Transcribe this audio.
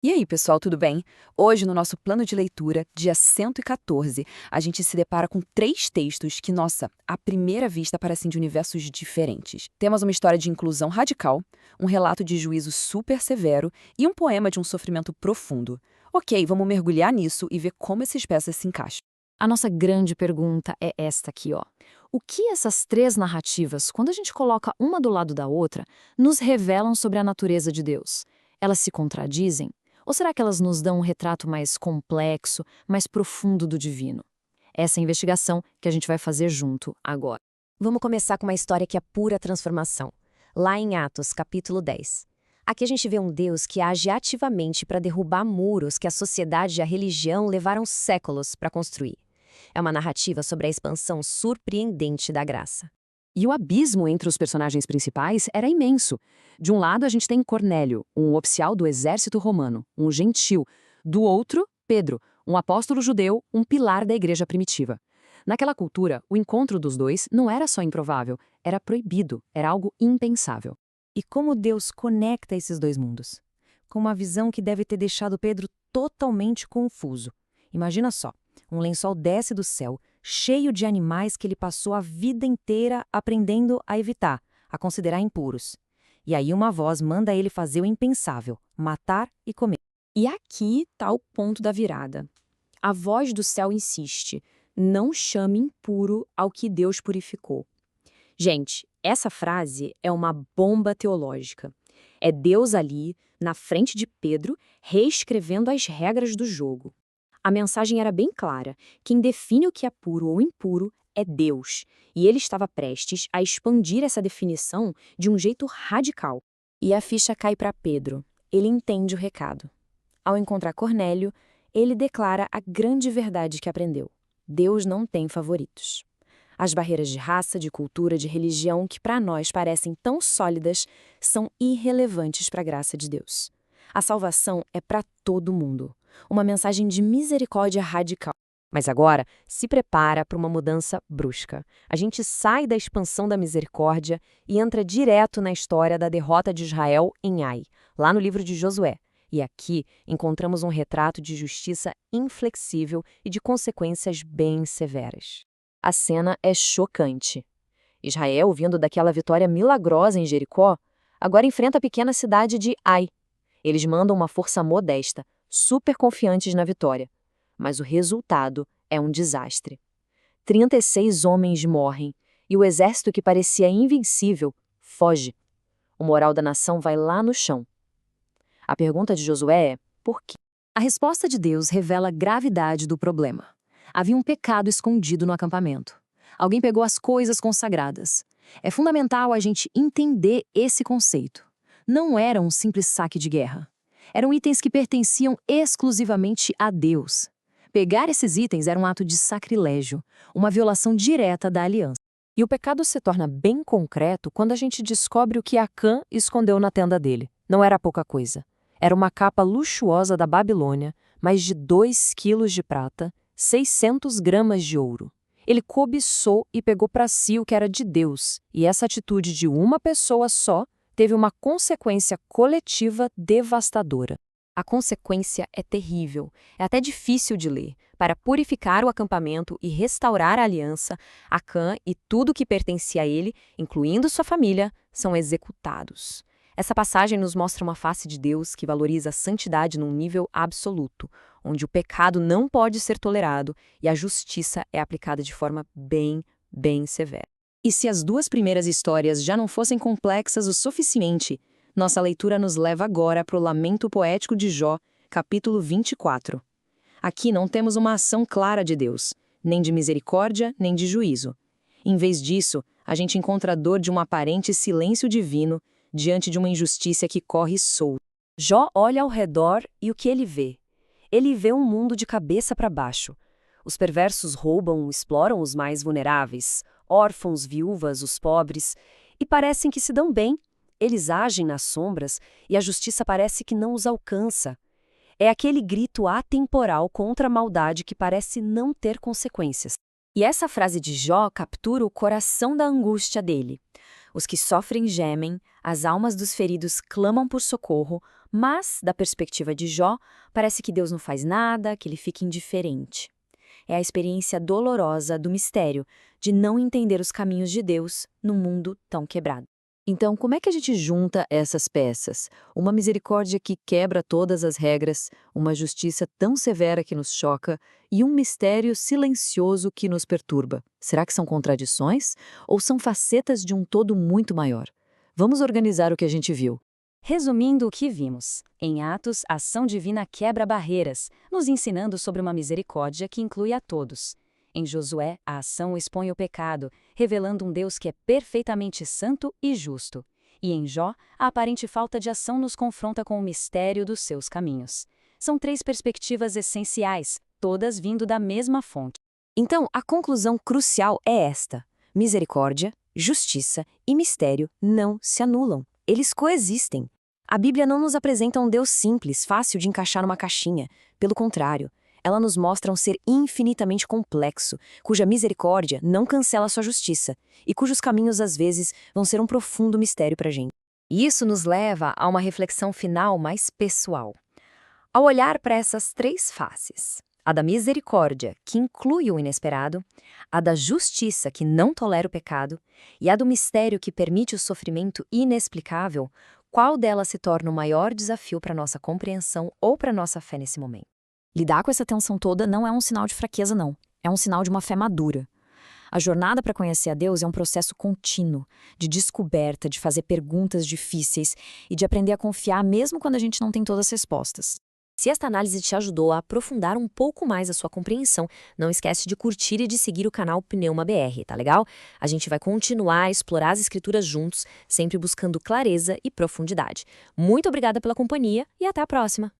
E aí, pessoal, tudo bem? Hoje, no nosso plano de leitura, dia 114, a gente se depara com três textos que, nossa, à primeira vista parecem de universos diferentes. Temos uma história de inclusão radical, um relato de juízo super severo e um poema de um sofrimento profundo. Ok, vamos mergulhar nisso e ver como essas peças se encaixam. A nossa grande pergunta é esta aqui, ó. O que essas três narrativas, quando a gente coloca uma do lado da outra, nos revelam sobre a natureza de Deus? Elas se contradizem? Ou será que elas nos dão um retrato mais complexo, mais profundo do divino? Essa é a investigação que a gente vai fazer junto agora. Vamos começar com uma história que é pura transformação. Lá em Atos, capítulo 10. Aqui a gente vê um Deus que age ativamente para derrubar muros que a sociedade e a religião levaram séculos para construir. É uma narrativa sobre a expansão surpreendente da graça. E o abismo entre os personagens principais era imenso. De um lado, a gente tem Cornélio, um oficial do exército romano, um gentil. Do outro, Pedro, um apóstolo judeu, um pilar da igreja primitiva. Naquela cultura, o encontro dos dois não era só improvável, era proibido, era algo impensável. E como Deus conecta esses dois mundos? Com uma visão que deve ter deixado Pedro totalmente confuso. Imagina só, um lençol desce do céu, cheio de animais que ele passou a vida inteira aprendendo a evitar, a considerar impuros. E aí uma voz manda ele fazer o impensável, matar e comer. E aqui está o ponto da virada. A voz do céu insiste: não chame impuro ao que Deus purificou. Gente, essa frase é uma bomba teológica. É Deus ali, na frente de Pedro, reescrevendo as regras do jogo. A mensagem era bem clara: quem define o que é puro ou impuro é Deus, e ele estava prestes a expandir essa definição de um jeito radical. E a ficha cai para Pedro. Ele entende o recado. Ao encontrar Cornélio, ele declara a grande verdade que aprendeu: Deus não tem favoritos. As barreiras de raça, de cultura, de religião, que para nós parecem tão sólidas, são irrelevantes para a graça de Deus. A salvação é para todo mundo. Uma mensagem de misericórdia radical. Mas agora, se prepara para uma mudança brusca. A gente sai da expansão da misericórdia e entra direto na história da derrota de Israel em Ai, lá no livro de Josué. E aqui encontramos um retrato de justiça inflexível e de consequências bem severas. A cena é chocante. Israel, vindo daquela vitória milagrosa em Jericó, agora enfrenta a pequena cidade de Ai. Eles mandam uma força modesta, super confiantes na vitória. Mas o resultado é um desastre. 36 homens morrem e o exército que parecia invencível foge. O moral da nação vai lá no chão. A pergunta de Josué é: por quê? A resposta de Deus revela a gravidade do problema. Havia um pecado escondido no acampamento. Alguém pegou as coisas consagradas. É fundamental a gente entender esse conceito. Não era um simples saque de guerra. Eram itens que pertenciam exclusivamente a Deus. Pegar esses itens era um ato de sacrilégio, uma violação direta da aliança. E o pecado se torna bem concreto quando a gente descobre o que Acã escondeu na tenda dele. Não era pouca coisa. Era uma capa luxuosa da Babilônia, mais de 2 quilos de prata, 600 gramas de ouro. Ele cobiçou e pegou para si o que era de Deus, e essa atitude de uma pessoa só teve uma consequência coletiva devastadora. A consequência é terrível, é até difícil de ler. Para purificar o acampamento e restaurar a aliança, Acã e tudo que pertencia a ele, incluindo sua família, são executados. Essa passagem nos mostra uma face de Deus que valoriza a santidade num nível absoluto, onde o pecado não pode ser tolerado e a justiça é aplicada de forma bem severa. E se as duas primeiras histórias já não fossem complexas o suficiente, nossa leitura nos leva agora para o Lamento Poético de Jó, capítulo 24. Aqui não temos uma ação clara de Deus, nem de misericórdia, nem de juízo. Em vez disso, a gente encontra a dor de um aparente silêncio divino diante de uma injustiça que corre solta. Jó olha ao redor e o que ele vê? Ele vê um mundo de cabeça para baixo. Os perversos roubam, exploram os mais vulneráveis, órfãos, viúvas, os pobres, e parecem que se dão bem. Eles agem nas sombras e a justiça parece que não os alcança. É aquele grito atemporal contra a maldade que parece não ter consequências. E essa frase de Jó captura o coração da angústia dele. Os que sofrem gemem, as almas dos feridos clamam por socorro, Mas, da perspectiva de Jó, parece que Deus não faz nada, que ele fica indiferente. É a experiência dolorosa do mistério, de não entender os caminhos de Deus num mundo tão quebrado. Então, como é que a gente junta essas peças? Uma misericórdia que quebra todas as regras, uma justiça tão severa que nos choca e um mistério silencioso que nos perturba. Será que são contradições ou são facetas de um todo muito maior? Vamos organizar o que a gente viu. Resumindo o que vimos, em Atos, a ação divina quebra barreiras, nos ensinando sobre uma misericórdia que inclui a todos. Em Josué, a ação expõe o pecado, revelando um Deus que é perfeitamente santo e justo. E em Jó, a aparente falta de ação nos confronta com o mistério dos seus caminhos. São 3 perspectivas essenciais, todas vindo da mesma fonte. Então, a conclusão crucial é esta: misericórdia, justiça e mistério não se anulam. Eles coexistem. A Bíblia não nos apresenta um Deus simples, fácil de encaixar numa caixinha. Pelo contrário, ela nos mostra um ser infinitamente complexo, cuja misericórdia não cancela sua justiça e cujos caminhos, às vezes, vão ser um profundo mistério para a gente. E isso nos leva a uma reflexão final mais pessoal. Ao olhar para essas 3 faces, a da misericórdia, que inclui o inesperado, a da justiça, que não tolera o pecado, e a do mistério, que permite o sofrimento inexplicável, qual delas se torna o maior desafio para nossa compreensão ou para nossa fé nesse momento? Lidar com essa tensão toda não é um sinal de fraqueza, não. É um sinal de uma fé madura. A jornada para conhecer a Deus é um processo contínuo, de descoberta, de fazer perguntas difíceis e de aprender a confiar mesmo quando a gente não tem todas as respostas. Se esta análise te ajudou a aprofundar um pouco mais a sua compreensão, não esquece de curtir e de seguir o canal Pneuma BR, tá legal? A gente vai continuar a explorar as escrituras juntos, sempre buscando clareza e profundidade. Muito obrigada pela companhia e até a próxima!